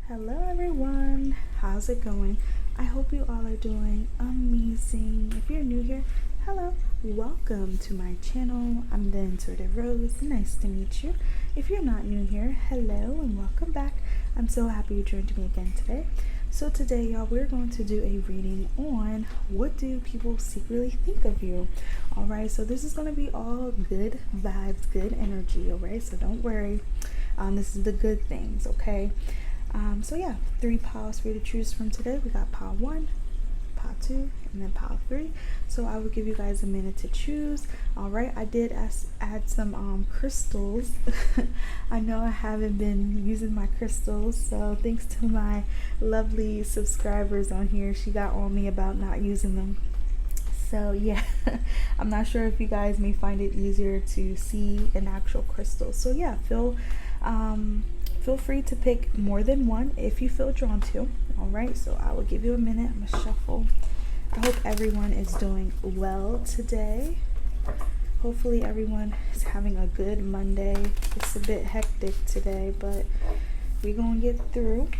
Hello everyone, how's it going? I hope you all are doing amazing. If you're new here, hello, welcome to my channel. I'm the Intuitive Rose. Nice to meet you. If you're not new here, hello and welcome back. I'm so happy you joined me again today. So today, y'all, we're going to do a reading on what do people secretly think of you. All right, so this is going to be all good vibes, good energy. All right, so don't worry. This is the good things, okay? So yeah, 3 piles for you to choose from today. We got pile 1, pile 2, and then pile 3. So I will give you guys a minute to choose. All right, I did add some crystals. I know I haven't been using my crystals, so thanks to my lovely subscribers on here. She got on me about not using them. So yeah, I'm not sure if you guys may find it easier to see an actual crystal. So yeah, feel free to pick more than one if you feel drawn to. All right, so I will give you a minute. I'm gonna shuffle. I hope everyone is doing well today. Hopefully everyone is having a good Monday. It's a bit hectic today, but we're gonna get through.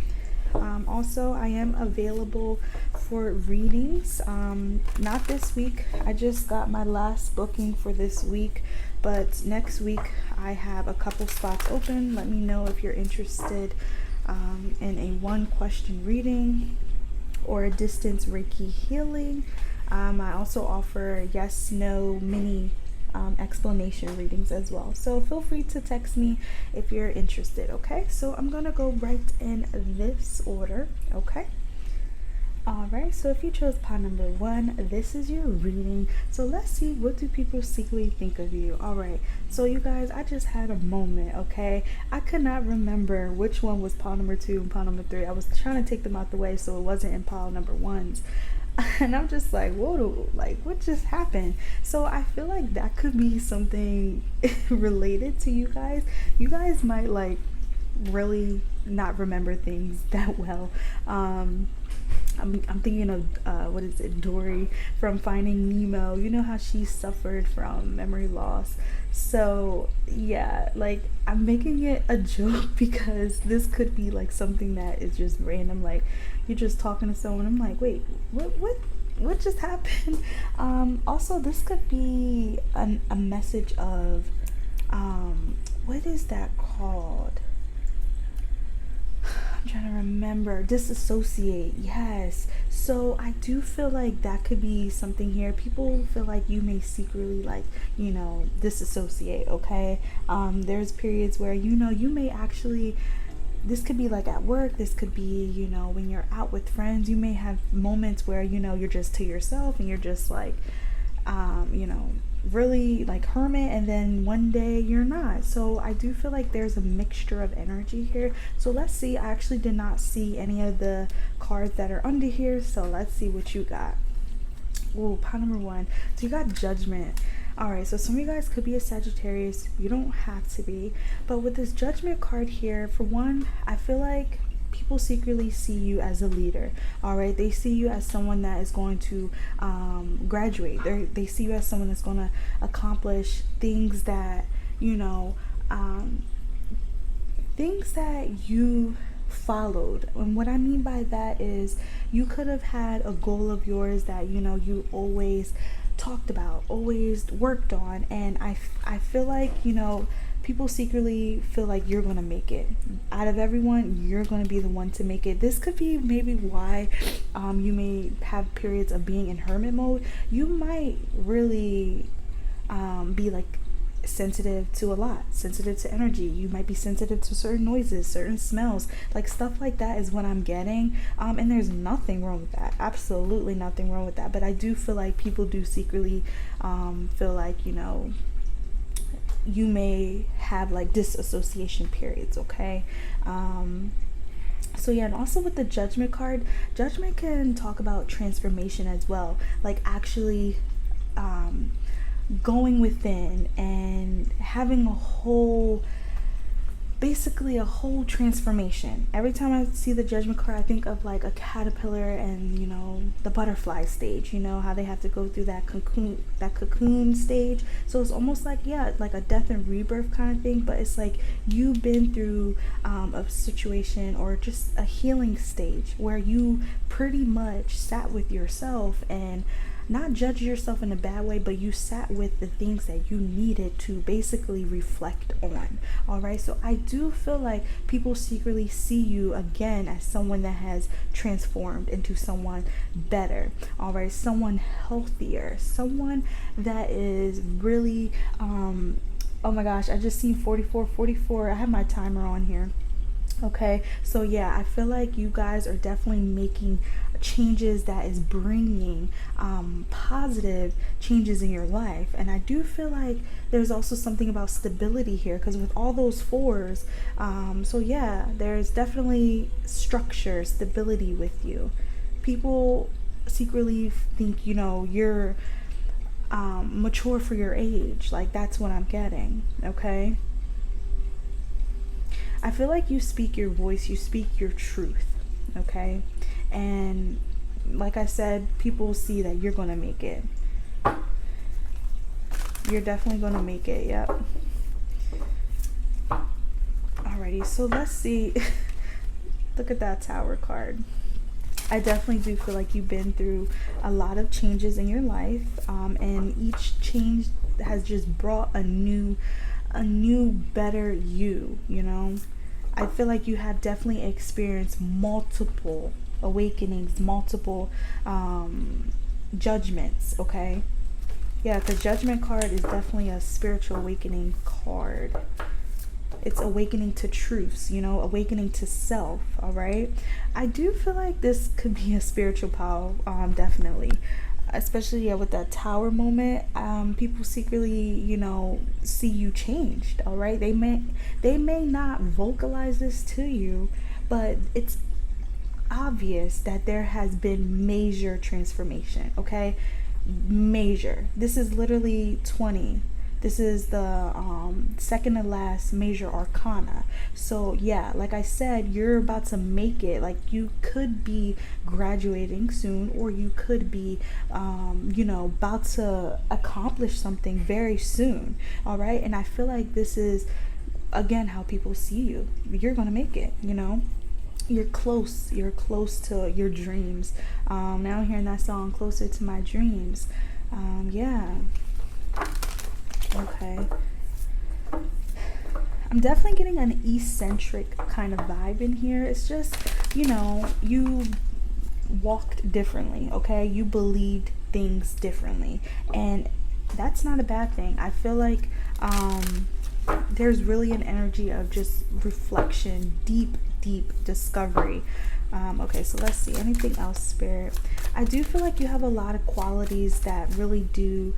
Also, I am available for readings. Not this week. I just got my last booking for this week, but next week I have a couple spots open. Let me know if you're interested in a 1-question reading or a distance Reiki healing. I also offer yes/no mini explanation readings as well. So feel free to text me if you're interested, okay? So I'm gonna go right in this order, okay? Alright, so if you chose pile number 1, this is your reading. So let's see, what do people secretly think of you? Alright, so you guys, I just had a moment, okay? I could not remember which one was pile number 2 and pile number 3. I was trying to take them out the way so it wasn't in pile number 1s. And I'm just like, whoa, like what just happened? So I feel like that could be something related to you guys. You guys might like really not remember things that well. I'm thinking of what is it, Dory from Finding Nemo. You know how she suffered from memory loss. So yeah, like I'm making it a joke because this could be like something that is just random. Like you're just talking to someone. I'm like, wait, what just happened? Also, this could be a message of what is that called? I'm trying to remember. Disassociate. Yes. So I do feel like that could be something here. People feel like you may secretly disassociate, okay? There's periods where you may actually, this could be like at work, this could be when you're out with friends. You may have moments where you're just to yourself and you're just like really like hermit, and then one day you're not. So I do feel like there's a mixture of energy here. So let's see. I actually did not see any of the cards that are under here, so let's see what you got. Oh, pile number 1. So you got Judgment. Alright, so some of you guys could be a Sagittarius. You don't have to be. But with this Judgment card here, for one, I feel like people secretly see you as a leader. Alright, they see you as someone that is going to graduate. They see you as someone that's going to accomplish things that, things that you followed. And what I mean by that is you could have had a goal of yours that you always talked about, always worked on, and I feel like people secretly feel like you're gonna make it. Out of everyone, you're gonna be the one to make it. This could be maybe why you may have periods of being in hermit mode. You might really be like sensitive to a lot, sensitive to energy. You might be sensitive to certain noises, certain smells, like stuff like that is what I'm getting. And there's nothing wrong with that, absolutely nothing wrong with that. But I do feel like people do secretly feel like you may have like disassociation periods, okay? So yeah, and also with the Judgment card, Judgment can talk about transformation as well, like actually going within and having a whole basically a whole transformation. Every time I see the Judgment card, I think of like a caterpillar and, you know, the butterfly stage, you know, how they have to go through that cocoon stage. So it's almost like, yeah, like a death and rebirth kind of thing, but it's like you've been through a situation or just a healing stage where you pretty much sat with yourself and not judge yourself in a bad way, but you sat with the things that you needed to basically reflect on. All right, so I do feel like people secretly see you again as someone that has transformed into someone better. All right, someone healthier, someone that is really oh my gosh, I just seen 44. I have my timer on here. Okay, so yeah, I feel like you guys are definitely making changes that is bringing positive changes in your life. And I do feel like there's also something about stability here, because with all those fours, so yeah, there's definitely structure, stability with you. People secretly think, you know, you're mature for your age. Like, that's what I'm getting. Okay, I feel like you speak your voice, you speak your truth, okay? And like I said, people see that you're gonna make it. You're definitely gonna make it, yep. Alrighty, so let's see. Look at that Tower card. I definitely do feel like you've been through a lot of changes in your life, and each change has just brought a new better you know. I feel like you have definitely experienced multiple awakenings, multiple judgments. Okay, yeah, the Judgment card is definitely a spiritual awakening card. It's awakening to truths, you know, awakening to self. All right, I do feel like this could be a spiritual power, definitely, especially, yeah, with that Tower moment. People secretly, you know, see you changed. All right, they may not vocalize this to you, but it's obvious that there has been major transformation. Okay, major. This is literally 20. This is the second to last major arcana. So yeah, like I said, you're about to make it. Like, you could be graduating soon, or you could be you know, about to accomplish something very soon. All right, and I feel like this is again how people see you. You're gonna make it, you know. You're close to your dreams. Now I'm hearing that song, Closer to My Dreams. Yeah, okay. I'm definitely getting an eccentric kind of vibe in here. It's just, you know, you walked differently. Okay, you believed things differently, and that's not a bad thing. I feel like there's really an energy of just reflection, deep discovery. Okay, so let's see, anything else, Spirit? I do feel like you have a lot of qualities that really do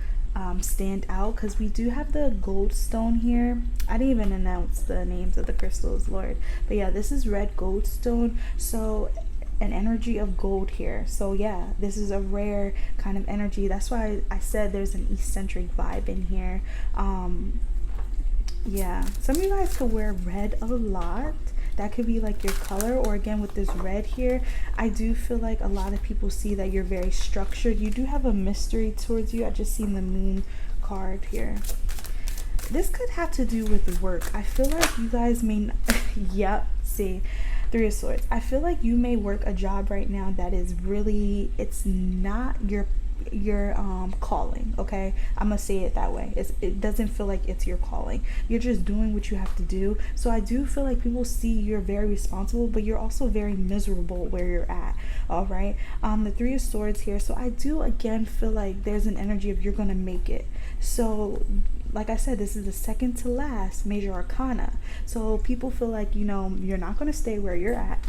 stand out, because we do have the gold stone here. I didn't even announce the names of the crystals, Lord, but yeah, this is red gold stone, so an energy of gold here. So yeah, this is a rare kind of energy. That's why I said there's an eccentric vibe in here. Yeah, some of you guys could wear red a lot. That could be like your color, or again with this red here, I do feel like a lot of people see that you're very structured. You do have a mystery towards you. I just seen the moon card here. This could have to do with work. I feel like you guys may yep, see, Three of Swords. I feel like you may work a job right now that is really, it's not your calling. Okay, I'm gonna say it that way. It doesn't feel like it's your calling. You're just doing what you have to do. So I do feel like people see you're very responsible, but you're also very miserable where you're at. All right, the Three of Swords here. So I do again feel like there's an energy of you're gonna make it. So like I said, this is the second to last major arcana. So people feel like, you know, you're not going to stay where you're at.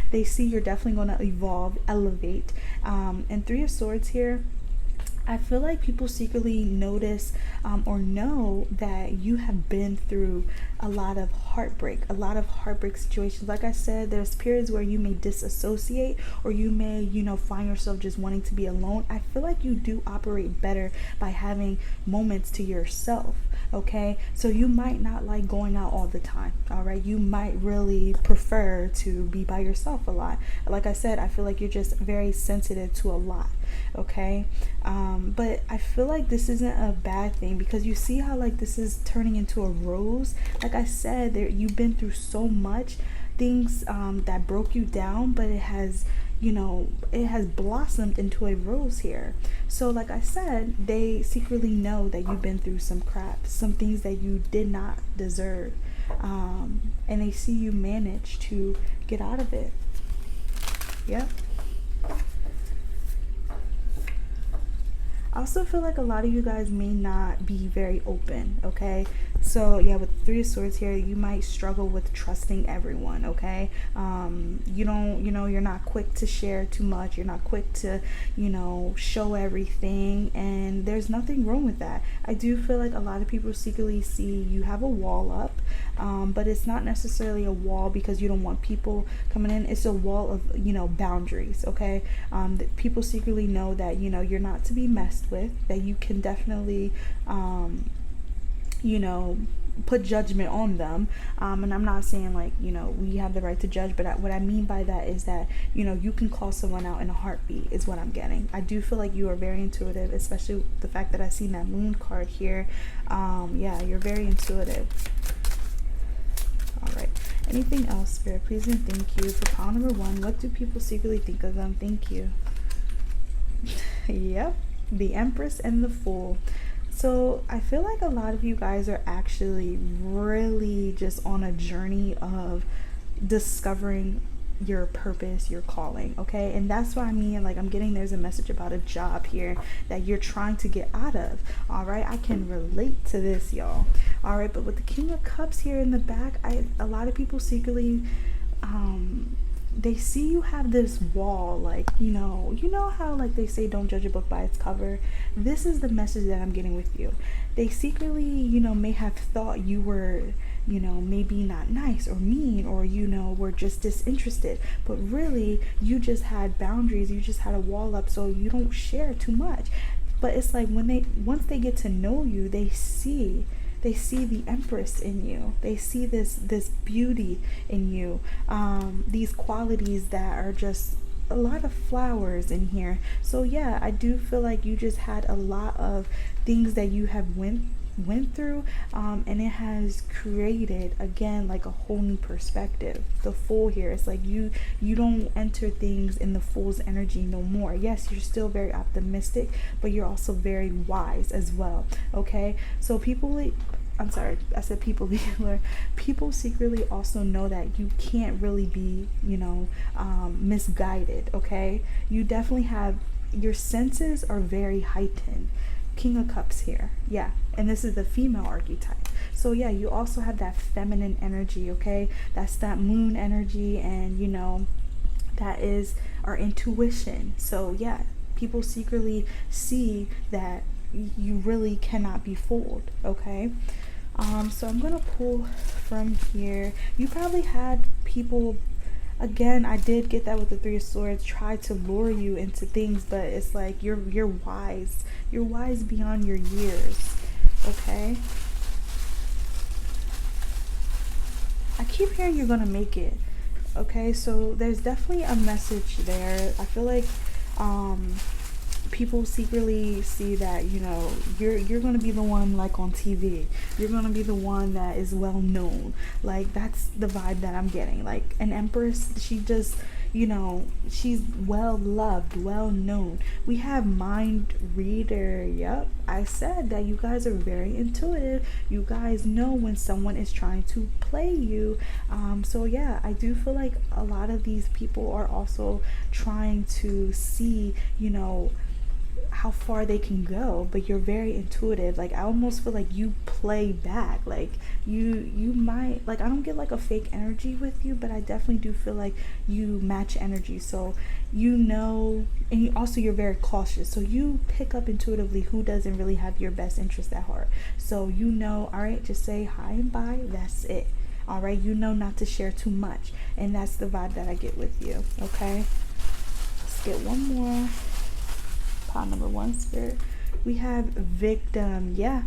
They see you're definitely going to evolve, elevate. And Three of Swords here, I feel like people secretly notice or know that you have been through a lot of heartbreak situations. Like I said, there's periods where you may disassociate, or you may, find yourself just wanting to be alone. I feel like you do operate better by having moments to yourself. Okay, so you might not like going out all the time. All right, you might really prefer to be by yourself a lot. Like I said, I feel like you're just very sensitive to a lot. Okay, but I feel like this isn't a bad thing, because you see how like this is turning into a rose. Like I said, you've been through so much things that broke you down, but it has blossomed into a rose here. So like I said, they secretly know that you've been through some crap, some things that you did not deserve, and they see you manage to get out of it. Yep. I also feel like a lot of you guys may not be very open. Okay, so yeah, with Three of Swords here, you might struggle with trusting everyone. Okay, you're not quick to share too much. You're not quick to show everything, and there's nothing wrong with that. I do feel like a lot of people secretly see you have a wall up, but it's not necessarily a wall because you don't want people coming in. It's a wall of boundaries. Okay, that people secretly know that you're not to be messed with, that you can definitely put judgment on them, and I'm not saying like we have the right to judge, but what I mean by that is that you can call someone out in a heartbeat is what I'm getting. I do feel like you are very intuitive, especially the fact that I seen that moon card here. Yeah, you're very intuitive. All right, anything else, Spirit, please and thank you for pile number 1. What do people secretly think of them? Thank you. Yep, the Empress and the Fool. So I feel like a lot of you guys are actually really just on a journey of discovering your purpose, your calling. Okay, and that's what I mean. Like I'm getting there's a message about a job here that you're trying to get out of. All right, I can relate to this, y'all. All right, but with the King of Cups here in the back, a lot of people secretly they see you have this wall, like how like they say don't judge a book by its cover. This is the message that I'm getting with you. They secretly may have thought you were maybe not nice or mean, or were just disinterested, but really you just had boundaries, you just had a wall up, so you don't share too much. But it's like once they get to know you, they see the Empress in you. They see this beauty in you, these qualities that are just a lot of flowers in here. So yeah, I do feel like you just had a lot of things that you have went through, and it has created again like a whole new perspective. The Fool here, it's like you don't enter things in the Fool's energy no more. Yes, you're still very optimistic, but you're also very wise as well. Okay, so I'm sorry, I said people people secretly also know that you can't really be misguided. Okay, you definitely have, your senses are very heightened. King of Cups here, yeah, and this is the female archetype. So yeah, you also have that feminine energy. Okay, that's that moon energy, and that is our intuition. So yeah, people secretly see that you really cannot be fooled. Okay, so I'm gonna pull from here. You probably had people, again, I did get that with the Three of Swords, try to lure you into things, but it's like you're wise. You're wise beyond your years. Okay, I keep hearing you're gonna make it. Okay, so there's definitely a message there. I feel like people secretly see that you're gonna be the one like on TV. You're gonna be the one that is well known. Like that's the vibe that I'm getting. Like an Empress, she just she's well loved, well known. We have mind reader. Yep, I said that you guys are very intuitive. You guys know when someone is trying to play you. So yeah, I do feel like a lot of these people are also trying to see how far they can go, but you're very intuitive. Like I almost feel like you play back. Like you might, like, I don't get like a fake energy with you, but I definitely do feel like you match energy. So you know, and you also, you're very cautious, so you pick up intuitively who doesn't really have your best interest at heart. So you know, all right, just say hi and bye, that's it. All right, you know not to share too much, and that's the vibe that I get with you. Okay, let's get one more. Pile number one, Spirit. We have victim. Yeah,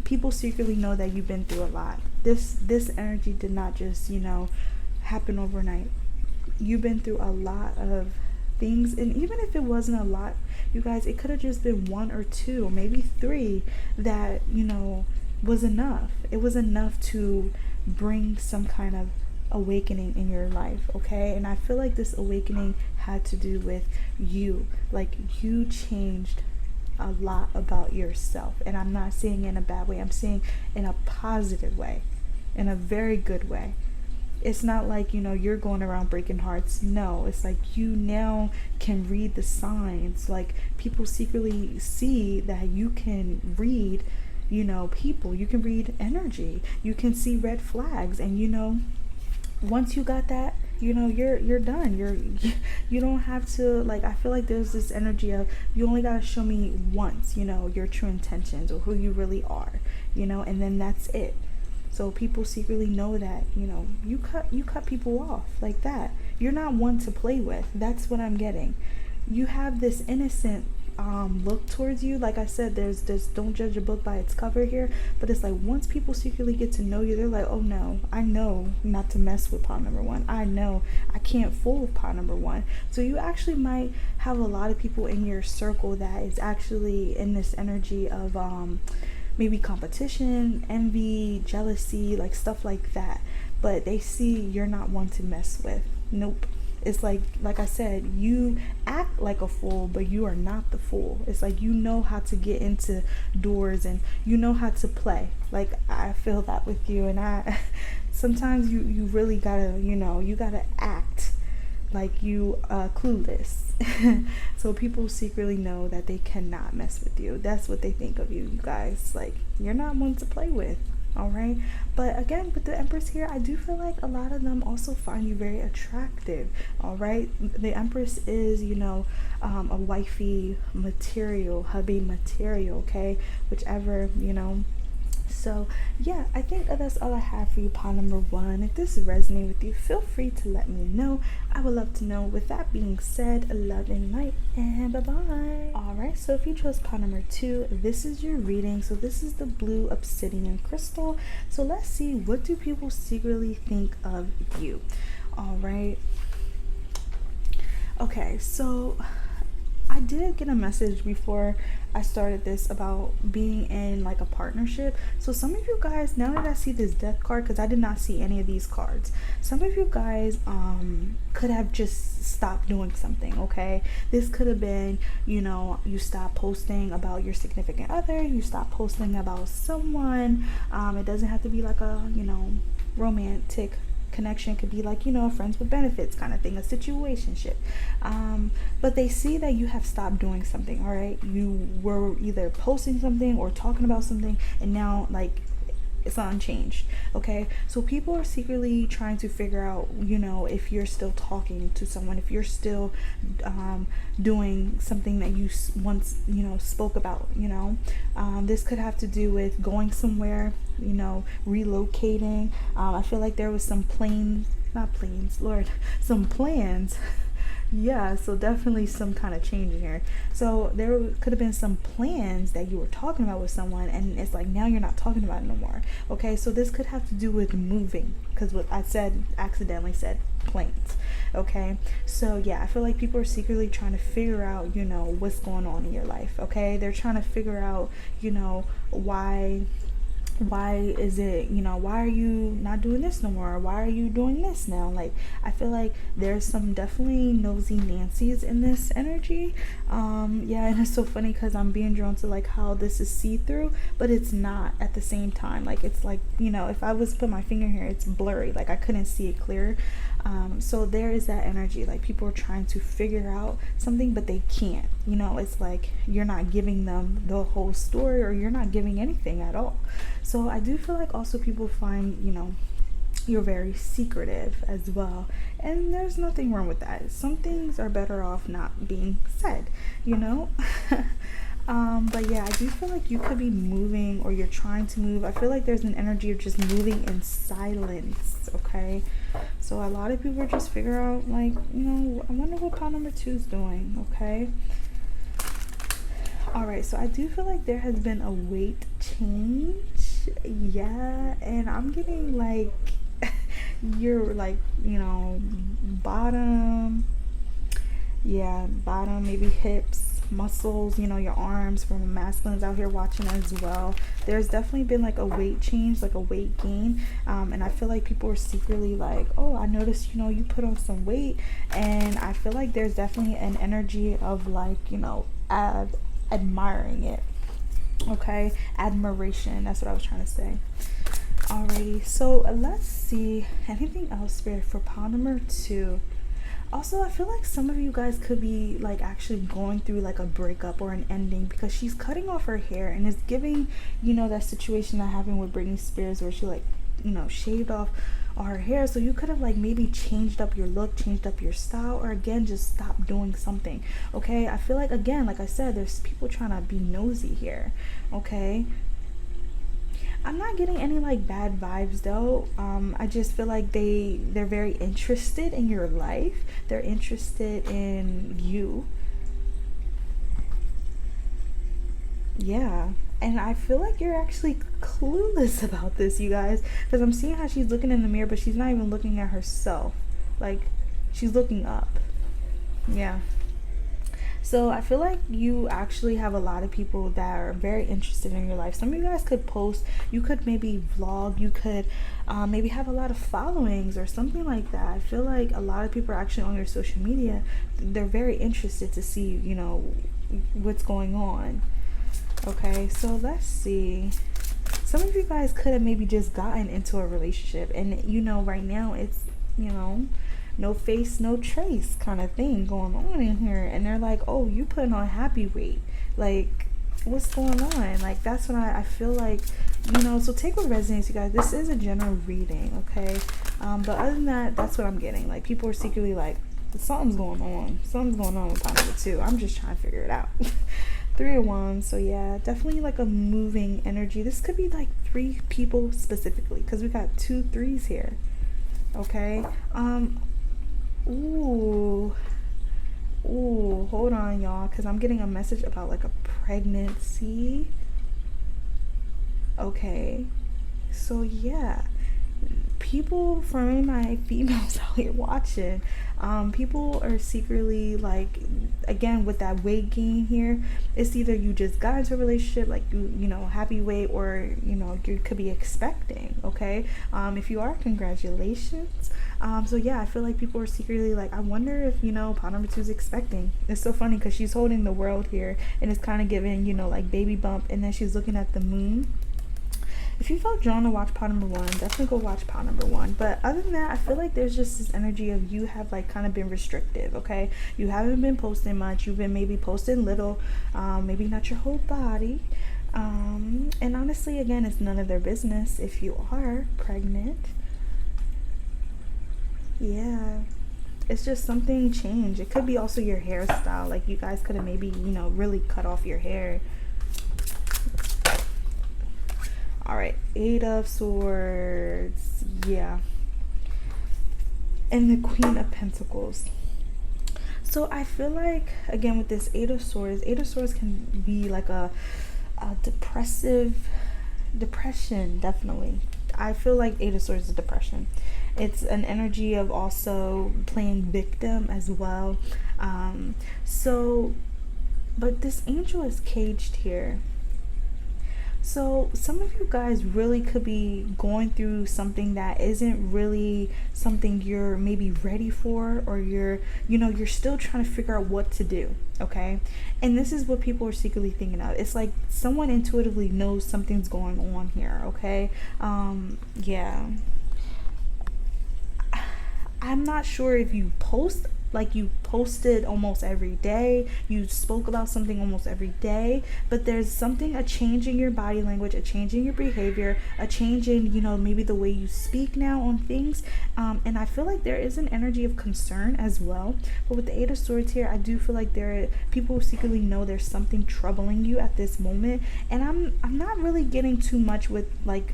people secretly know that you've been through a lot. This energy did not just, happen overnight. You've been through a lot of things, and even if it wasn't a lot, you guys, it could have just been one or two or maybe three that was enough. It was enough to bring some kind of awakening in your life. Okay, and I feel like this awakening had to do with you. Like, you changed a lot about yourself, and I'm not saying in a bad way, I'm saying in a positive way, in a very good way. It's not like, you're going around breaking hearts. No, it's like you now can read the signs. Like, people secretly see that you can read, people. You can read energy. You can see red flags. And, once you got that, you're done. You don't have to, like, I feel like there's this energy of, you only got to show me once, your true intentions or who you really are, and then that's it. So people secretly know that, you cut people off like that. You're not one to play with. That's what I'm getting. You have this innocent look towards you. Like I said, there's don't judge a book by its cover here, but it's like, once people secretly get to know you, they're like, oh no, I know not to mess with pot number one. I know I can't fool with pot number one. So you actually might have a lot of people in your circle that is actually in this energy of maybe competition, envy, jealousy, like stuff like that. But they see you're not one to mess with. Nope. It's like I said, you act like a fool, but you are not the fool. It's like, you know how to get into doors, and you know how to play. Like, I feel that with you, and I sometimes you really gotta, you gotta act like you clueless. So people secretly know that they cannot mess with you. That's what they think of you guys. Like, you're not one to play with. All right, but again, with the Empress here, I do feel like a lot of them also find you very attractive. All right, the Empress is, a wifey material, hubby material. Okay, whichever, So yeah, I think that's all I have for you, pot number one. If this resonates with you, feel free to let me know. I would love to know. With that being said, love and light, and bye-bye. All right, so if you chose pot number two, this is your reading. So this is the blue obsidian crystal. So let's see, what do people secretly think of you? All right. Okay, so I did get a message before I started this about being in like a partnership. So some of you guys, now that I see this death card, because I did not see any of these cards, some of you guys could have just stopped doing something. Okay, this could have been, you stopped posting about your significant other, you stopped posting about someone. It doesn't have to be like a romantic connection. Could be like, friends with benefits kind of thing, a situationship. But they see that you have stopped doing something. All right, you were either posting something or talking about something, and now, like, it's unchanged. Okay, so people are secretly trying to figure out, if you're still talking to someone, if you're still doing something that you once spoke about. This could have to do with going somewhere, relocating. I feel like there was some some plans. Yeah, so definitely some kind of change in here. So there could have been some plans that you were talking about with someone, and it's like, now you're not talking about it no more. Okay, so this could have to do with moving, because what I said, accidentally said planes. Okay, so yeah, I feel like people are secretly trying to figure out, what's going on in your life. Okay, they're trying to figure out, why why is it, why are you not doing this no more? Why are you doing this now? Like, I feel like there's some definitely nosy Nancy's in this energy. Yeah, and it's so funny because I'm being drawn to like how this is see-through, but it's not at the same time. Like, it's like, if I was to put my finger here, it's blurry. Like, I couldn't see it clear. So there is that energy. Like, people are trying to figure out something, but they can't. It's like you're not giving them the whole story, or you're not giving anything at all. So I do feel like also people find, you're very secretive as well. And there's nothing wrong with that. Some things are better off not being said, But yeah, I do feel like you could be moving, or you're trying to move. I feel like there's an energy of just moving in silence, okay? So a lot of people are just figure out, like, I wonder what pile number 2 is doing, okay? All right, so I do feel like there has been a weight change. Yeah, and I'm getting like you're like, bottom. Yeah, bottom, maybe hips, muscles, your arms, from masculines out here watching as well. There's definitely been like a weight change, like a weight gain. And I feel like people are secretly like, oh, I noticed, you put on some weight. And I feel like there's definitely an energy of like, admiring it. Okay, admiration, that's what I was trying to say. Alrighty, so let's see anything else, Spirit, for pile number 2. Also, I feel like some of you guys could be like actually going through like a breakup or an ending, because she's cutting off her hair, and it's giving, that situation that happened with Britney Spears where she like, shaved off all her hair. So you could have like maybe changed up your look, changed up your style, or again just stop doing something. Okay, I feel like, again, like I said, there's people trying to be nosy here. Okay, I'm not getting any like bad vibes though. I just feel like they're very interested in your life. They're interested in you. Yeah, and I feel like you're actually clueless about this, you guys, because I'm seeing how she's looking in the mirror, but she's not even looking at herself. Like, she's looking up. Yeah. So I feel like you actually have a lot of people that are very interested in your life. Some of you guys could post, you could maybe vlog, you could maybe have a lot of followings or something like that. I feel like a lot of people are actually on your social media. They're very interested to see, what's going on. Okay, so let's see. Some of you guys could have maybe just gotten into a relationship, and right now it's, no face, no trace kind of thing going on in here. And they're like, oh, you putting on happy weight. Like, what's going on? Like, that's what I feel like, so take what resonates, you guys. This is a general reading, okay? But other than that, that's what I'm getting. Like, people are secretly like, something's going on. Something's going on with pile number 2. I'm just trying to figure it out. 3 of Wands. So yeah, definitely like a moving energy. This could be like 3 people specifically, because we got 2 3s here. Okay. Ooh, hold on, y'all, because I'm getting a message about like a pregnancy. Okay, so yeah, people, from my females out here watching, people are secretly like, again, with that weight gain here, it's either you just got into a relationship, like happy weight, or you could be expecting. Okay, if you are, congratulations. So yeah, I feel like people are secretly like, I wonder if pile number 2 is expecting. It's so funny because she's holding the world here, and it's kind of giving like baby bump, and then she's looking at the moon. If you felt drawn to watch pile number 1, definitely go watch pile number 1. But other than that, I feel like there's just this energy of you have like kind of been restrictive. Okay, you haven't been posting much. You've been maybe posting little, maybe not your whole body. And honestly, again, it's none of their business if you are pregnant. Yeah, it's just something changed. It could be also your hairstyle. Like, you guys could have maybe really cut off your hair. All right, 8 of Swords. Yeah, and the Queen of Pentacles. So I feel like, again, with this 8 of Swords can be like a depression, definitely. I feel like 8 of Swords is depression. It's an energy of also playing victim as well. But this angel is caged here. So some of you guys really could be going through something that isn't really something you're maybe ready for, or you're still trying to figure out what to do. Okay. And this is what people are secretly thinking of. It's like someone intuitively knows something's going on here. Okay. Yeah. I'm not sure if you post, like you posted almost every day, you spoke about something almost every day, but there's something, a change in your body language, a change in your behavior, a change in, maybe the way you speak now on things. And I feel like there is an energy of concern as well. But with the Eight of Swords here, I do feel like there are people who secretly know there's something troubling you at this moment. And I'm not really getting too much with like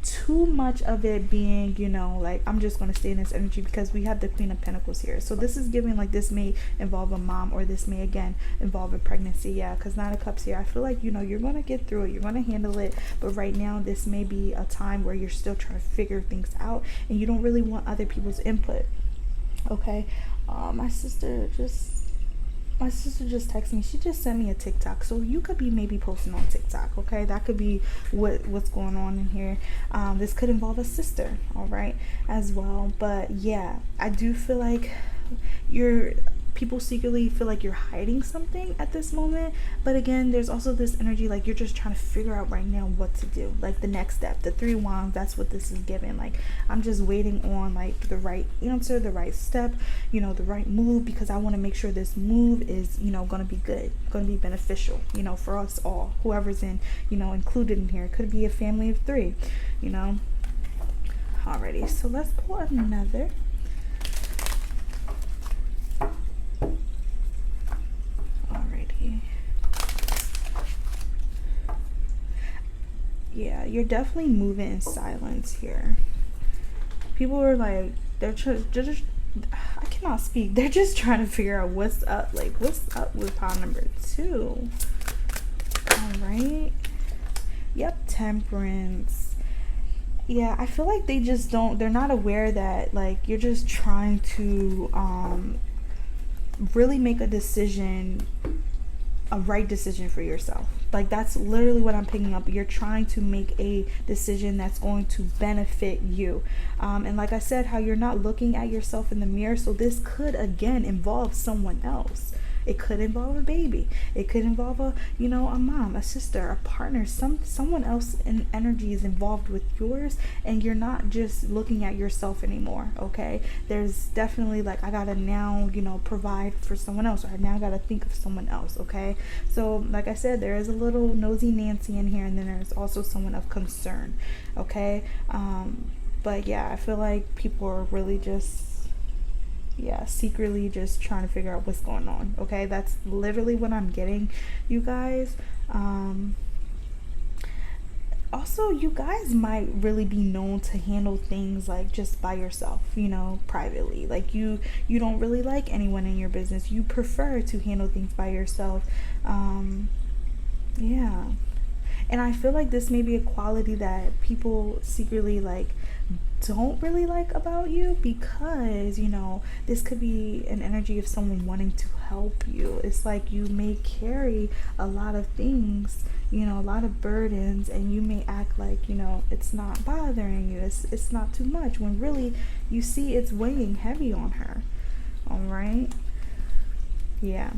too much of it being, like I'm just going to stay in this energy, because we have the Queen of Pentacles here. So this is giving like this may involve a mom, or this may again involve a pregnancy. Yeah, because Nine of Cups here, I feel like you're going to get through it, you're going to handle it. But right now this may be a time where you're still trying to figure things out, and you don't really want other people's input. Okay. My sister just texted me. She just sent me a TikTok. So you could be maybe posting on TikTok. Okay, that could be what's going on in here. This could involve a sister, all right, as well. But yeah, I do feel like people secretly feel like you're hiding something at this moment. But again, there's also this energy like you're just trying to figure out right now what to do, like the next step. The Three Wands, that's what this is giving. Like I'm just waiting on like the right answer, the right step, the right move, because I want to make sure this move is going to be good, going to be beneficial, for us all, whoever's included in here. It could be a family of three. Alrighty, so let's pull another. Yeah, you're definitely moving in silence here. People are like, they're just, I cannot speak. They're just trying to figure out what's up. Like, what's up with pile number 2? All right. Yep, Temperance. Yeah, I feel like they're not aware that like you're just trying to really make a decision, a right decision for yourself. Like that's literally what I'm picking up. You're trying to make a decision that's going to benefit you. And like I said, how you're not looking at yourself in the mirror. So this could again involve someone else. It could involve a baby. It could involve a mom, a sister, a partner. Someone else in energy is involved with yours, and you're not just looking at yourself anymore. Okay, there's definitely like I gotta now provide for someone else, or I now gotta think of someone else. Okay, so like I said, there is a little nosy Nancy in here, and then there's also someone of concern. Okay, but yeah, I feel like people are really just secretly just trying to figure out what's going on. Okay, that's literally what I'm getting, you guys. Also, you guys might really be known to handle things like just by yourself, privately. Like you don't really like anyone in your business. You prefer to handle things by yourself. Yeah. And I feel like this may be a quality that people secretly like don't really like about you, because this could be an energy of someone wanting to help you. It's like you may carry a lot of things, a lot of burdens, and you may act like it's not bothering you, it's not too much, when really you see it's weighing heavy on her. All right, yeah,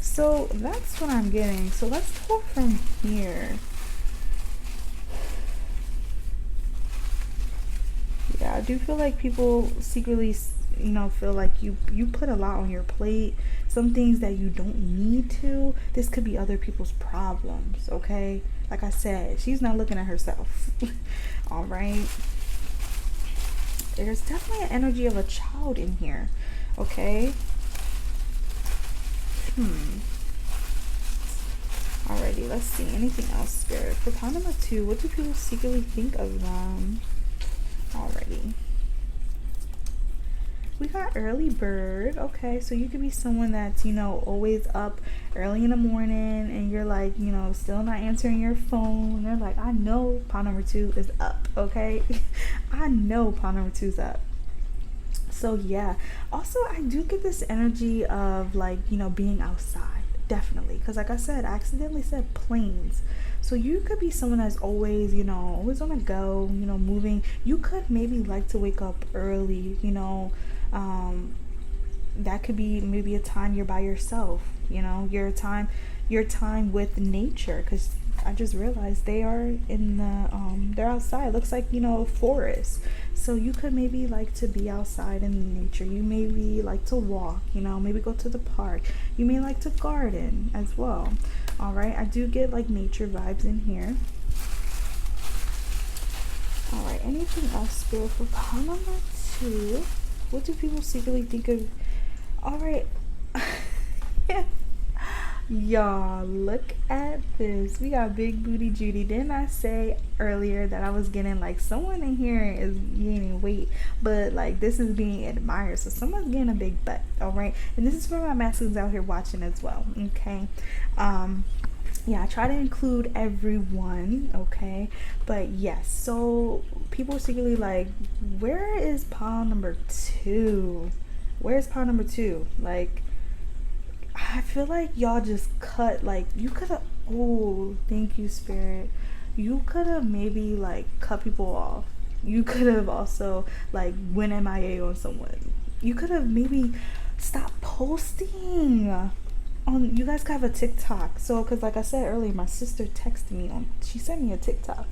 so that's what I'm getting. So let's pull from here. Yeah, I do feel like people secretly, feel like you put a lot on your plate. Some things that you don't need to. This could be other people's problems, okay? Like I said, she's not looking at herself. All right. There's definitely an energy of a child in here, okay? Alrighty, let's see. Anything else, Spirit? For pile number 2, what do people secretly think of them? Already, we got early bird. Okay, so you could be someone that's always up early in the morning, and you're like still not answering your phone. They're like, I know pile number 2 is up. Okay, I know pile number 2 is up. So yeah, also I do get this energy of like being outside. definitely, because like I said, I accidentally said planes. So you could be someone that's always, always on the go, moving. You could maybe like to wake up early, um, that could be maybe a time you're by yourself, your time with nature, because I just realized they are in the they're outside. Looks like, a forest. So you could maybe like to be outside in nature. You maybe like to walk, maybe go to the park. You may like to garden as well. All right, I do get like nature vibes in here. All right, anything else, Spirit, for pile number 2? What do people secretly think of? All right. Y'all, look at this. We got Big Booty Judy. Didn't I say earlier that I was getting like someone in here is gaining weight, but like this is being admired, so someone's getting a big butt. All right, and this is for my masculines out here watching as well. Okay, yeah, I try to include everyone. Okay, but yes, so people secretly like, where is pile number 2? Where's pile number 2? Like, I feel like y'all just cut, like, you could have, oh, thank you, Spirit. You could have maybe, like, cut people off. You could have also, like, went MIA on someone. You could have maybe stopped posting on, you guys could have a TikTok. So, because like I said earlier, my sister texted me she sent me a TikTok.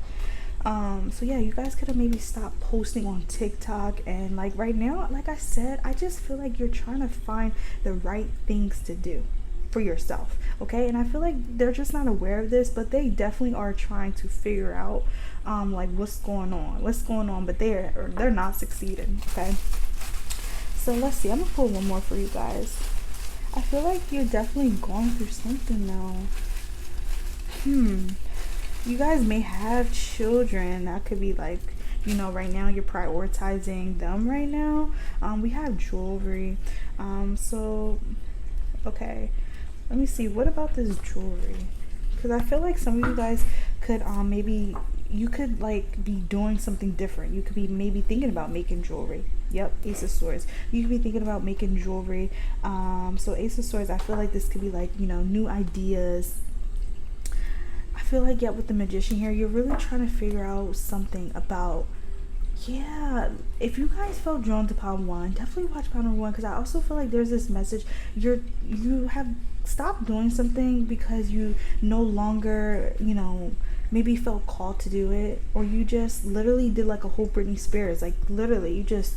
So yeah, you guys could have maybe stopped posting on TikTok, and like right now, like I said, I just feel like you're trying to find the right things to do for yourself. Okay, and I feel like they're just not aware of this, but they definitely are trying to figure out like what's going on, but they're not succeeding. Okay, so let's see, I'm gonna pull one more for you guys. I feel like you're definitely going through something now. You guys may have children. That could be like, right now you're prioritizing them right now. We have jewelry. So, okay. Let me see. What about this jewelry? Because I feel like some of you guys could, maybe, you could like be doing something different. You could be maybe thinking about making jewelry. Yep, Ace of Swords. You could be thinking about making jewelry. So Ace of Swords, I feel like this could be like, new ideas. I feel like, yeah, with the Magician here, you're really trying to figure out something about, yeah, if you guys felt drawn to pile 1, definitely watch pile 1, because I also feel like there's this message, you have stopped doing something because you no longer, maybe felt called to do it, or you just literally did like a whole Britney Spears, like literally you just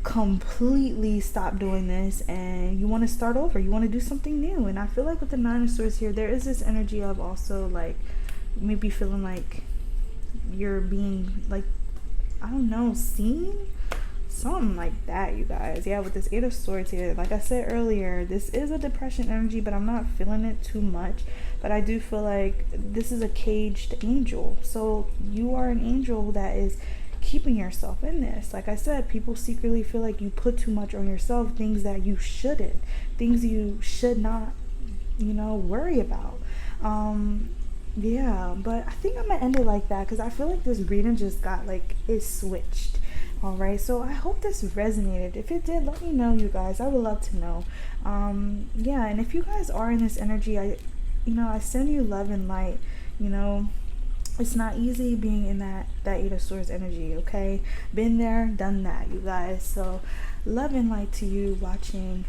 completely stop doing this and you want to start over, you want to do something new. And I feel like with the 9 of Swords here, there is this energy of also like maybe feeling like you're being like, I don't know, seen, something like that, you guys. Yeah, with this 8 of Swords here, like I said earlier, this is a depression energy, but I'm not feeling it too much. But I do feel like this is a caged angel, so you are an angel that is keeping yourself in this. Like I said, people secretly feel like you put too much on yourself, things that you shouldn't, things you should not, worry about. Yeah, but I think I'm gonna end it like that, because I feel like this reading just got like, it switched. All right, so I hope this resonated. If it did, let me know, you guys. I would love to know. Yeah, and if you guys are in this energy, I send you love and light. It's not easy being in that 8 of Swords energy, okay? Been there, done that, you guys. So, love and light to you watching.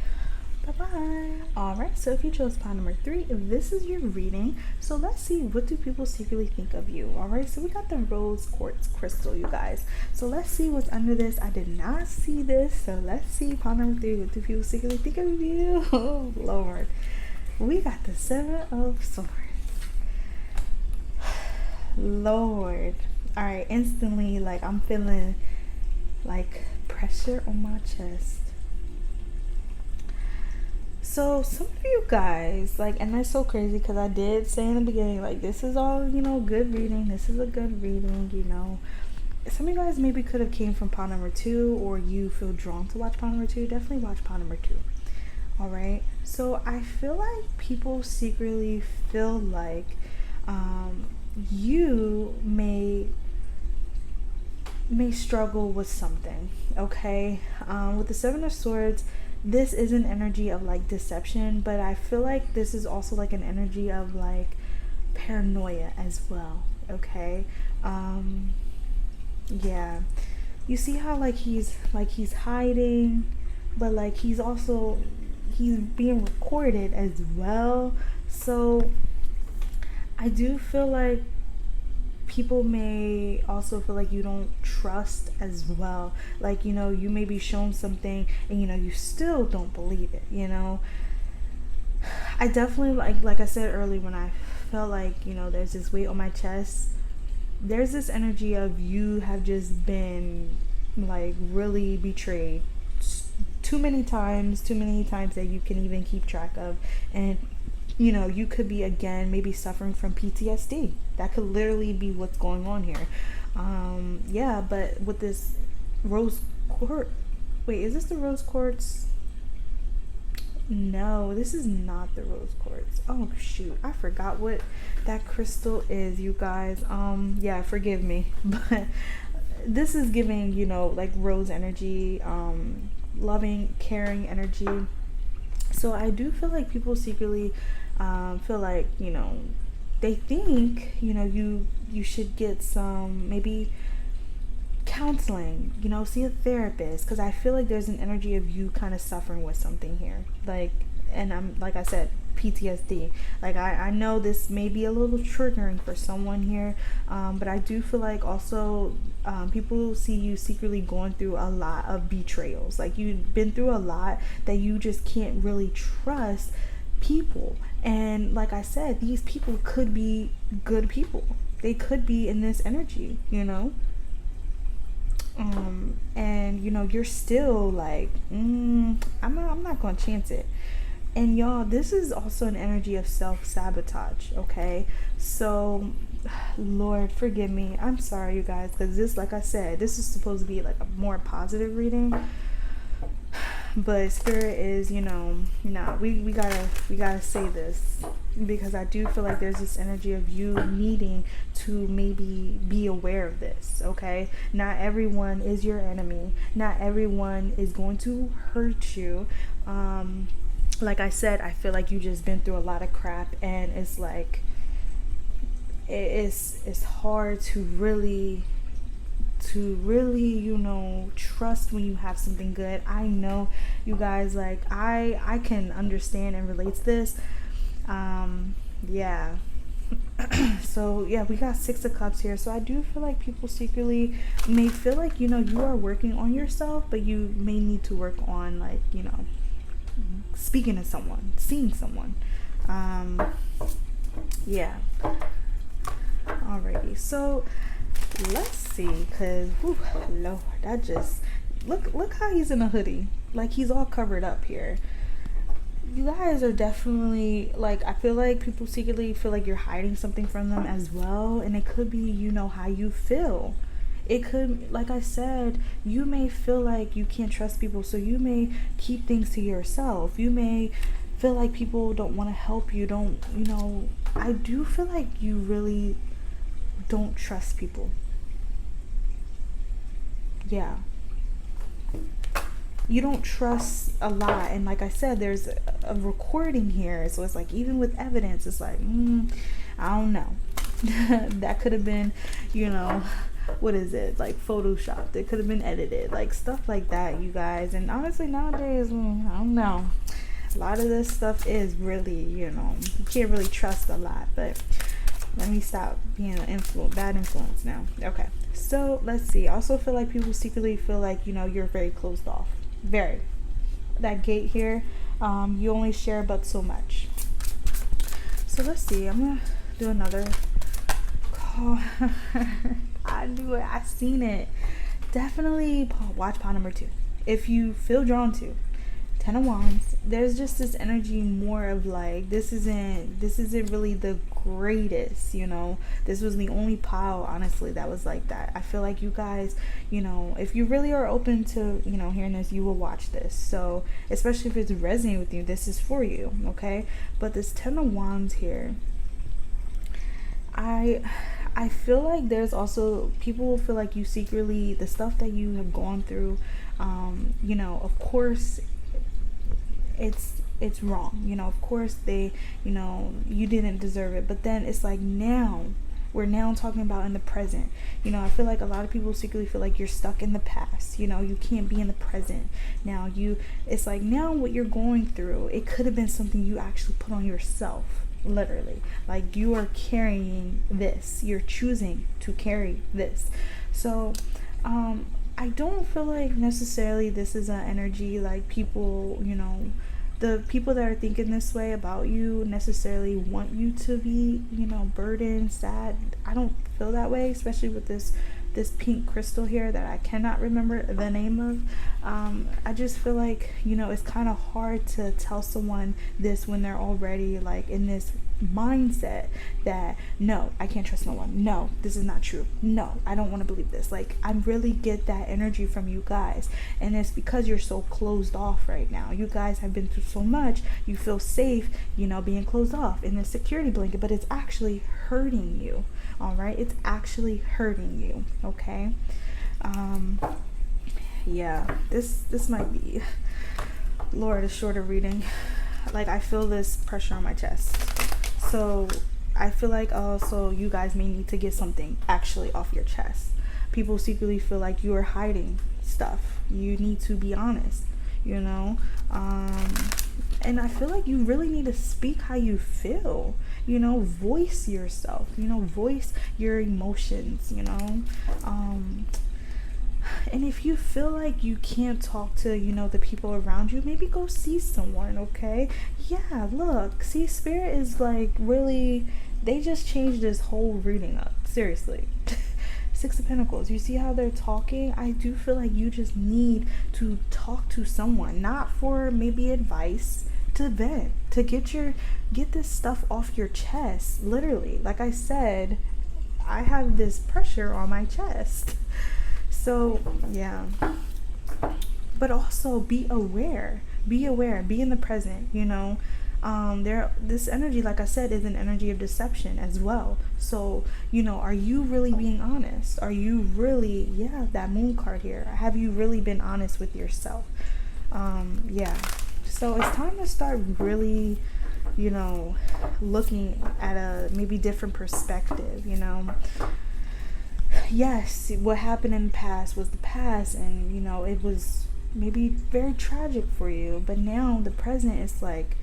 Bye-bye. Alright, so if you chose pile number 3, if this is your reading, so let's see, what do people secretly think of you? Alright, so we got the rose quartz crystal, you guys. So let's see what's under this. I did not see this, so let's see pile number 3. What do people secretly think of you? Oh, Lord. We got the 7 of Swords. Lord. All right, instantly, like, I'm feeling like pressure on my chest. So some of you guys, like, and that's so crazy, because I did say in the beginning, like, this is all, good reading, this is a good reading. Some of you guys maybe could have came from pile number 2, or you feel drawn to watch pile number 2. Definitely watch pile number 2. All right, so I feel like people secretly feel like you may struggle with something. Okay, with the 7 of Swords, this is an energy of like deception, but I feel like this is also like an energy of like paranoia as well. Okay. Yeah, you see how like he's hiding, but like he's being recorded as well. So I do feel like people may also feel like you don't trust as well. Like, you may be shown something and you still don't believe it. I definitely like I said earlier, when I felt like, there's this weight on my chest, there's this energy of you have just been like really betrayed too many times that you can even keep track of. And you could be again maybe suffering from PTSD. That could literally be what's going on here. Yeah, but with this rose quartz, wait, is this the rose quartz? No, this is not the rose quartz. Oh shoot, I forgot what that crystal is, you guys. Yeah, forgive me, but this is giving, like rose energy, loving, caring energy. So I do feel like people secretly feel like, they think, you should get some maybe counseling, see a therapist, because I feel like there's an energy of you kind of suffering with something here. Like, and I'm, like I said, PTSD. Like, I know this may be a little triggering for someone here, but I do feel like also people see you secretly going through a lot of betrayals. Like, you've been through a lot that you just can't really trust people. And like I said, these people could be good people. They could be in this energy, and you're still like, I'm not gonna chance it. And y'all, this is also an energy of self-sabotage. Okay, so Lord forgive me, I'm sorry you guys, because this, like I said, this is supposed to be like a more positive reading, but spirit is, nah, we gotta say this, because I do feel like there's this energy of you needing to maybe be aware of this. Okay, not everyone is your enemy, not everyone is going to hurt you. Like I said, I feel like you just been through a lot of crap, and it's like it's hard to really trust when you have something good. I know you guys, like I can understand and relate to this. Yeah. So yeah, we got 6 of Cups here. So I do feel like people secretly may feel like, you are working on yourself, but you may need to work on, like, speaking to someone, seeing someone. Yeah. Alrighty, so let's see, because Lord, that just look how he's in a hoodie, like he's all covered up here. You guys are definitely, like, I feel like people secretly feel like you're hiding something from them as well, and it could be, how you feel. It could, like I said, you may feel like you can't trust people, so you may keep things to yourself. You may feel like people don't want to help you, I do feel like you really don't trust people. Yeah, you don't trust a lot. And like I said, there's a recording here, so it's like, even with evidence, it's like, I don't know. That could have been, what is it, like photoshopped, it could have been edited, like stuff like that, you guys. And honestly, nowadays, I don't know, a lot of this stuff is really, you can't really trust a lot. But let me stop being an bad influence now. Okay, so let's see. I also feel like people secretly feel like, you're very closed off. Very. That gate here, you only share but so much. So let's see. I'm going to do another call. I knew it. I seen it. Definitely watch pile number 2. If you feel drawn to. 10 of Wands, there's just this energy more of like, this isn't really the greatest, this was the only pile, honestly, that was like that. I feel like you guys, if you really are open to, hearing this, you will watch this. So especially if it's resonating with you, this is for you. Okay, but this 10 of Wands here, I feel like there's also people will feel like you secretly, the stuff that you have gone through, of course, it's wrong. You know, of course they, you know, you didn't deserve it, but then it's like now we're now talking about in the present. You know, I feel like a lot of people secretly feel like you're stuck in the past. You know, you can't be in the present. Now it's like now what you're going through, it could have been something you actually put on yourself, literally. Like you are carrying this. You're choosing to carry this. So, I don't feel like necessarily this is an energy like people, you know, the people that are thinking this way about you necessarily want you to be, you know, burdened, sad. I don't feel that way, especially with this pink crystal here that I cannot remember the name of. I just feel like, you know, it's kind of hard to tell someone this when they're already like in this mindset that no, I can't trust no one. No, this is not true. No, I don't want to believe this. Like I really get that energy from you guys, and it's because you're so closed off right now. You guys have been through so much. You feel safe, you know, being closed off in this security blanket, but it's actually hurting you. All right, it's actually hurting you. Okay. Yeah, this might be, Lord, a shorter reading. Like I feel this pressure on my chest. So I feel like also you guys may need to get something actually off your chest. People secretly feel like you are hiding stuff. You need to be honest, you know. And I feel like you really need to speak how you feel, you know, voice yourself, you know, voice your emotions, you know. And if you feel like you can't talk to, you know, the people around you, maybe go see someone, okay? Yeah, look, see, Spirit is like really, they just changed this whole reading up, seriously. Six of Pentacles, you see how they're talking? I do feel like you just need to talk to someone, not for maybe advice, to vent, to get this stuff off your chest, literally. Like I said, I have this pressure on my chest. So yeah, but also be aware, be in the present, you know. This energy, like I said, is an energy of deception as well. So, you know, are you really being honest? Are you really, yeah, that moon card here, have you really been honest with yourself? Yeah, so it's time to start really, you know, looking at a maybe different perspective, you know. Yes, what happened in the past was the past, and you know, it was maybe very tragic for you, but now the present is like,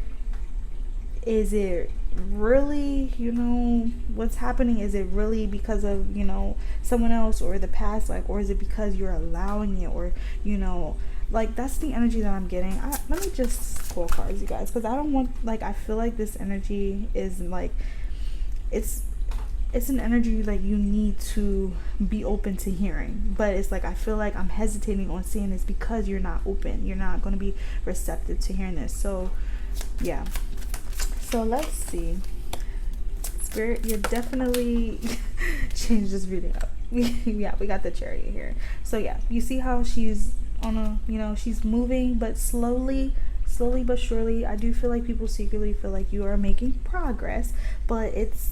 is it really, you know, what's happening? Is it really because of, you know, someone else or the past, like, or is it because you're allowing it, or, you know, like that's the energy that I'm getting. Let me just pull cards, you guys, because I don't want, like, I feel like this energy is like, it's an energy like you need to be open to hearing, but it's like I feel like I'm hesitating on saying this because you're not open, you're not going to be receptive to hearing this. So yeah, so let's see, Spirit, you're definitely change this reading up. Yeah, we got the Chariot here. So yeah, you see how she's on a, you know, she's moving but slowly but surely. I do feel like people secretly feel like you are making progress, but it's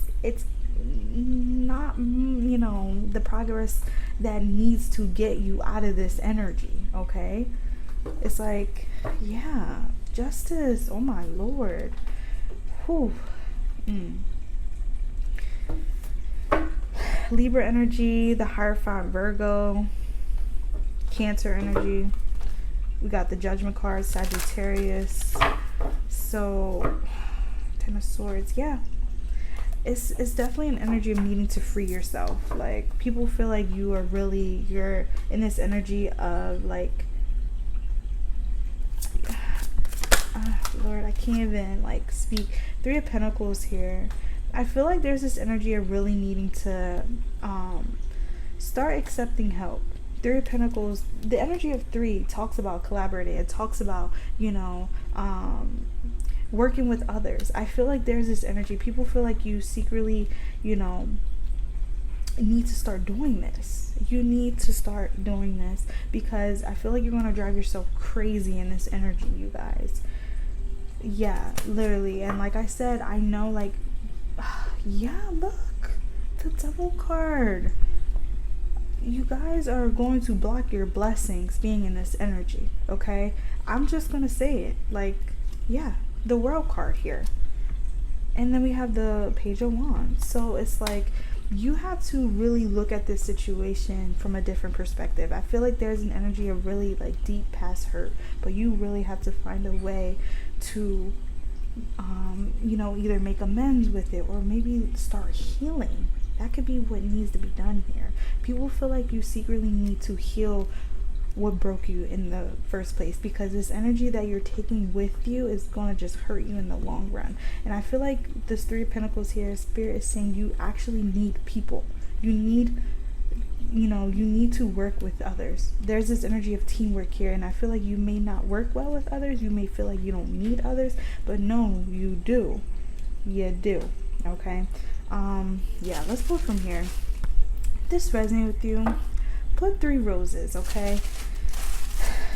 not, you know, the progress that needs to get you out of this energy. Okay, it's like, yeah, justice, oh my Lord. Whew. Libra energy, the Hierophant, Virgo, Cancer energy, we got the Judgment card, Sagittarius. So Ten of Swords, yeah, it's definitely an energy of needing to free yourself. Like people feel like you are really, you're in this energy of like, Lord, I can't even like speak. Three of Pentacles here. I feel like there's this energy of really needing to start accepting help. Three of Pentacles, the energy of three talks about collaborating. It talks about, you know, working with others. I feel like there's this energy. People feel like you secretly, you know, need to start doing this. You need to start doing this because I feel like you're going to drive yourself crazy in this energy, you guys. Yeah, literally. And like I said, I know, like, yeah, look, the Devil card. You guys are going to block your blessings being in this energy, okay? I'm just going to say it. Like, Yeah, the World card here. And then we have the Page of Wands. So it's like you have to really look at this situation from a different perspective. I feel like there's an energy of really like deep past hurt, but you really have to find a way to either make amends with it or maybe start healing. That could be what needs to be done here. People feel like you secretly need to heal what broke you in the first place, because this energy that you're taking with you is going to just hurt you in the long run. And I feel like this Three of Pentacles here, Spirit is saying you actually need people. You need to work with others. There's this energy of teamwork here, and I feel like you may not work well with others. You may feel like you don't need others, but no, you do. You do. Okay. Yeah, let's go from here. If this resonates with you, put 3 roses, okay?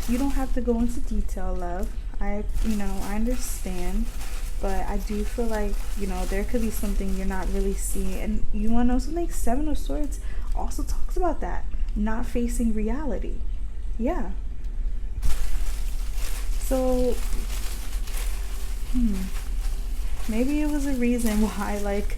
You don't have to go into detail, love. I understand, but I do feel like, there could be something you're not really seeing. And you want to know something? 7 of Swords also talks about that. Not facing reality. Yeah. So, maybe it was a reason why, like,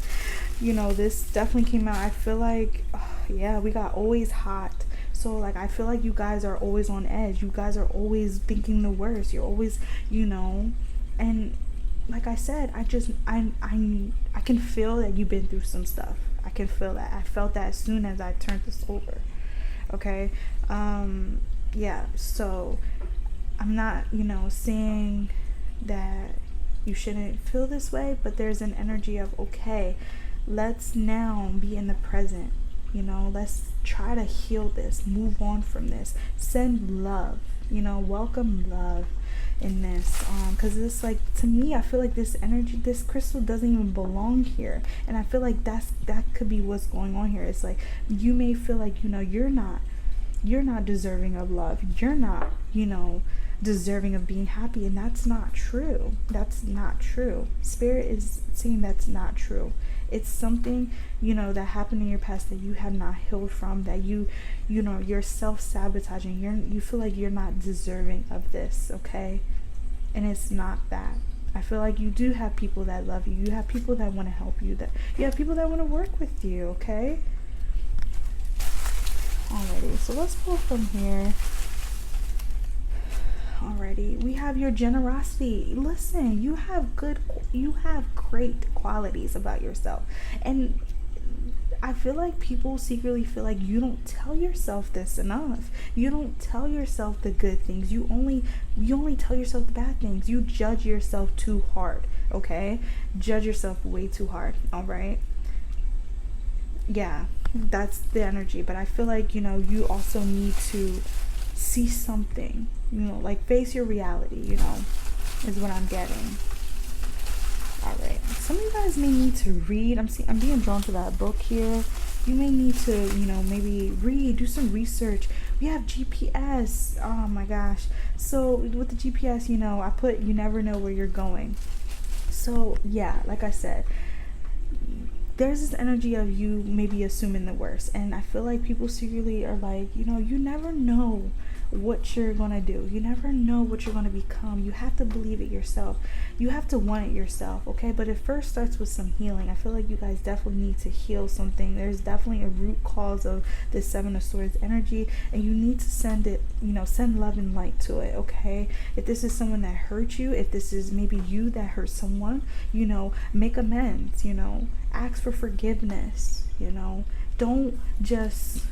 this definitely came out. I feel like, yeah, we got always hot. So like I feel like you guys are always on edge. You guys are always thinking the worst. You're always, and like I said, I can feel that you've been through some stuff. I can feel that. I felt that as soon as I turned this over. Okay. Yeah, so I'm not, saying that you shouldn't feel this way, but there's an energy of, okay, let's now be in the present. Let's try to heal this, move on from this, send love, welcome love in this, because it's like, to me, I feel like this energy, this crystal doesn't even belong here. And I feel like that could be what's going on here. It's like you may feel like, you're not deserving of love, you're not, deserving of being happy, and that's not true. Spirit is saying that's not true. It's something, that happened in your past that you have not healed from, that you're self-sabotaging. You feel like you're not deserving of this, okay? And it's not that. I feel like you do have people that love you. You have people that want to help you. That you have people that want to work with you, okay? Alrighty, so let's go from here. Alrighty, we have your generosity. Listen, you have great qualities about yourself, and I feel like people secretly feel like you don't tell yourself this enough. You don't tell yourself the good things. You only tell yourself the bad things. You judge yourself too hard, okay? Judge yourself way too hard, all right? Yeah, that's the energy, but I feel like, you also need to see something, like face your reality, is what I'm getting. All right, some of you guys may need to read. I'm being drawn to that book here. You may need to, maybe read, do some research. We have GPS. Oh my gosh. So with the GPS, I put, you never know where you're going. So yeah, like I said, there's this energy of you maybe assuming the worst. And I feel like people secretly are like, you never know what you're gonna do. You never know what you're gonna become. You have to believe it yourself. You have to want it yourself, okay? But it first starts with some healing. I feel like you guys definitely need to heal something. There's definitely a root cause of this 7 of Swords energy, and you need to send it, send love and light to it, okay? If this is someone that hurt you, if this is maybe you that hurt someone, make amends, ask for forgiveness, don't just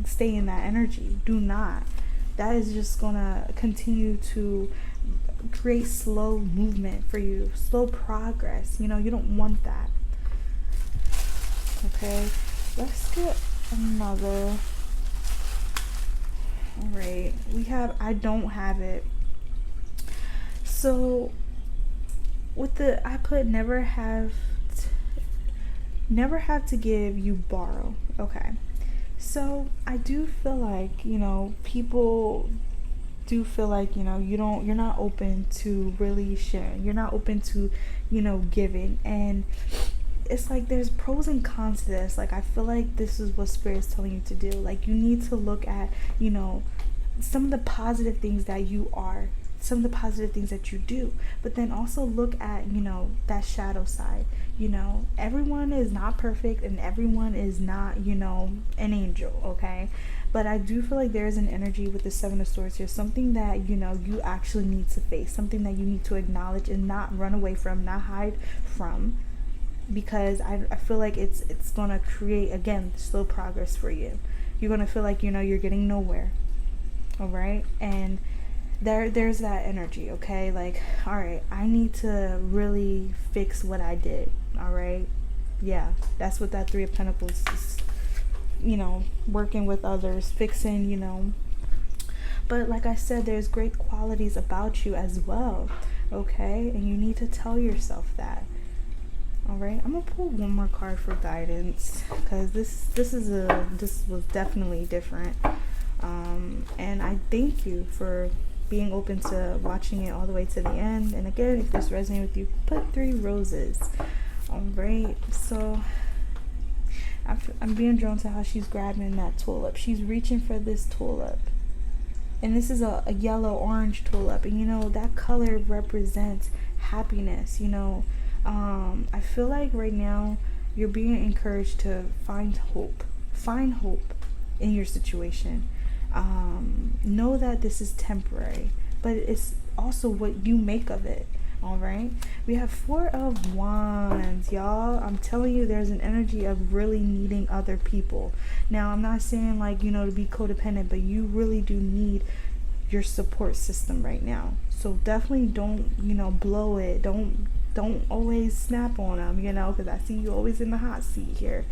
stay in that energy. Do not. That is just gonna continue to create slow movement for you, slow progress. You don't want that. Okay, let's get another. All right, we have, I don't have it. So with the, I put never have to give, you borrow. Okay. So I do feel like, people do feel like, you're not open to really sharing. You're not open to, giving. And it's like there's pros and cons to this. Like I feel like this is what Spirit's telling you to do. Like you need to look at, some of the positive things that you are some of the positive things that you do, but then also look at, that shadow side. Everyone is not perfect and everyone is not, an angel, okay? But I do feel like there is an energy with the Seven of Swords here, something that, you actually need to face, something that you need to acknowledge and not run away from, not hide from, because I feel like it's going to create, again, slow progress for you. You're going to feel like, you're getting nowhere, all right? And there's that energy, okay? Like, all right, I need to really fix what I did, all right? Yeah, that's what that Three of Pentacles is, working with others, fixing, But like I said, there's great qualities about you as well, okay? And you need to tell yourself that. All right, I'm gonna pull one more card for guidance, because this was definitely different. And I thank you for being open to watching it all the way to the end. And again, if this resonates with you, put 3 roses. All right, so I'm being drawn to how she's grabbing that tulip. She's reaching for this tulip. And this is a yellow-orange tulip. And, that color represents happiness, I feel like right now you're being encouraged to find hope in your situation. Know that this is temporary, but it's also what you make of it. All right, we have 4 of Wands, y'all. I'm telling you, there's an energy of really needing other people. Now, I'm not saying like, to be codependent, but you really do need your support system right now. So definitely don't, blow it. Don't always snap on them, because I see you always in the hot seat here.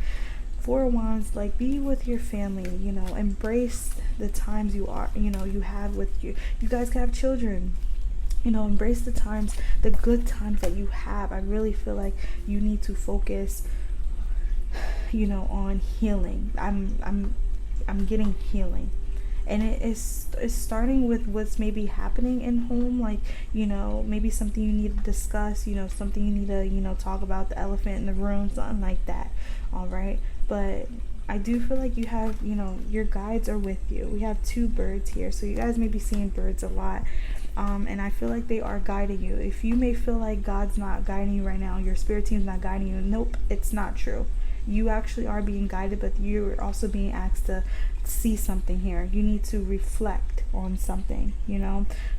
4 of Wands, like, be with your family, embrace the times you have with you. You guys can have children, embrace the times, the good times that you have. I really feel like you need to focus, on healing. I'm getting healing. And it's starting with what's maybe happening in home, like, maybe something you need to discuss, something you need to, talk about, the elephant in the room, something like that. All right. But I do feel like you have, your guides are with you. We have 2 birds here. So you guys may be seeing birds a lot. And I feel like they are guiding you. If you may feel like God's not guiding you right now, your spirit team's not guiding you, nope, it's not true. You actually are being guided, but you're also being asked to see something here. You need to reflect on something,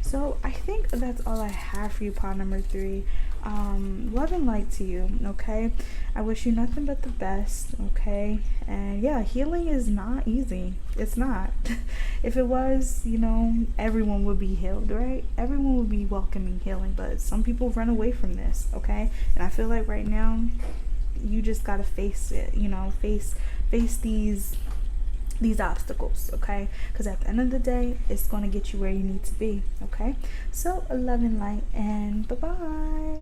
So I think that's all I have for you, pile number 3. Love and light to you, okay? I wish you nothing but the best, okay? And yeah, healing is not easy. It's not. If it was, everyone would be healed, right? Everyone would be welcoming healing, but some people run away from this, okay? And I feel like right now you just gotta face it, face these obstacles, okay? Because at the end of the day, it's going to get you where you need to be, okay? So love and light, and bye-bye.